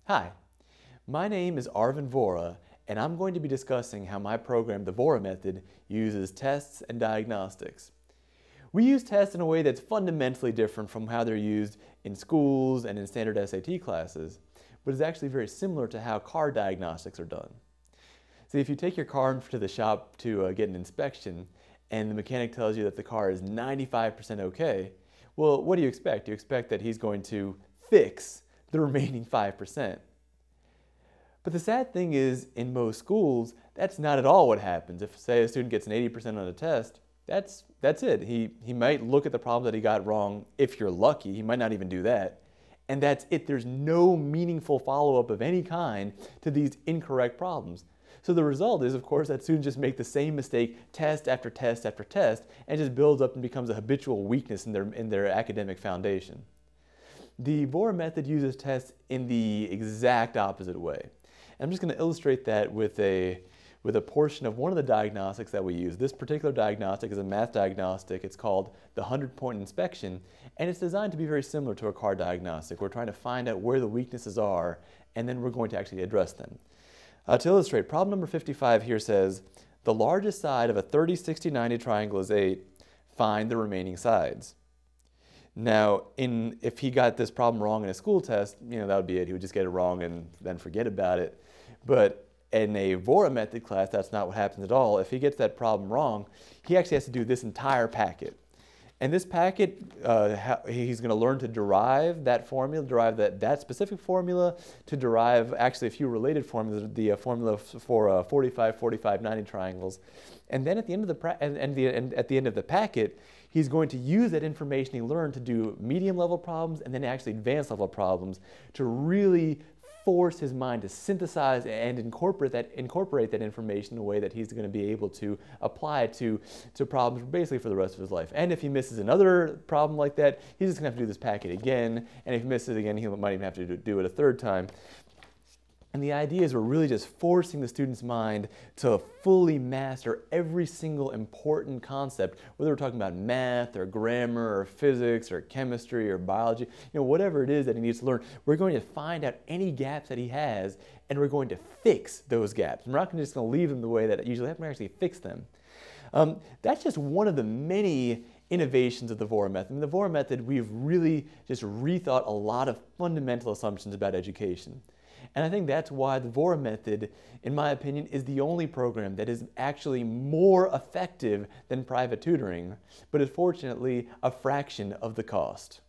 Hi, my name is Arvin Vohra, and I'm going to be discussing how my program, the Vohra method, uses tests and diagnostics. We use tests in a way that's fundamentally different from how they're used in schools and in standard SAT classes, but is actually very similar to how car diagnostics are done. See, if you take your car to the shop to get an inspection, and the mechanic tells you that the car is 95% okay, well, what do you expect? You expect that he's going to fix the remaining 5%. But the sad thing is, in most schools, that's not at all what happens. If, say, a student gets an 80% on a test, that's it. He might look at the problem that he got wrong, if you're lucky. He might not even do that. And that's it. There's no meaningful follow-up of any kind to these incorrect problems. So the result is, of course, that students just make the same mistake test after test after test, and it just builds up and becomes a habitual weakness in their academic foundation. The Vohra method uses tests in the exact opposite way. And I'm just going to illustrate that with a portion of one of the diagnostics that we use. This particular diagnostic is a math diagnostic. It's called the 100-point inspection, and it's designed to be very similar to a car diagnostic. We're trying to find out where the weaknesses are, and then we're going to actually address them. To illustrate, problem number 55 here says, the largest side of a 30, 60, 90 triangle is 8. Find the remaining sides. Now, if he got this problem wrong in a school test, that would be it. He would just get it wrong and then forget about it. But in a Vohra method class, that's not what happens at all. If he gets that problem wrong, he actually has to do this entire packet. And this packet, he's going to learn to derive that formula, derive that specific formula, to derive actually a few related formulas, the formula for 45, 45, 90 triangles. And then at the end of at the end of the packet, he's going to use that information he learned to do medium level problems and then actually advanced level problems to really force his mind to synthesize and incorporate that information in a way that he's going to be able to apply it to problems basically for the rest of his life. And if he misses another problem like that, he's just going to have to do this packet again. And if he misses it again, he might even have to do it a third time. And the idea is we're really just forcing the student's mind to fully master every single important concept, whether we're talking about math or grammar or physics or chemistry or biology, whatever it is that he needs to learn. We're going to find out any gaps that he has, and we're going to fix those gaps. We're not just going to leave them the way that it usually happens. We're actually fix them. That's just one of the many innovations of the Vohra method. In the Vohra method, we've really just rethought a lot of fundamental assumptions about education. And I think that's why the Vohra method, in my opinion, is the only program that is actually more effective than private tutoring, but is fortunately a fraction of the cost.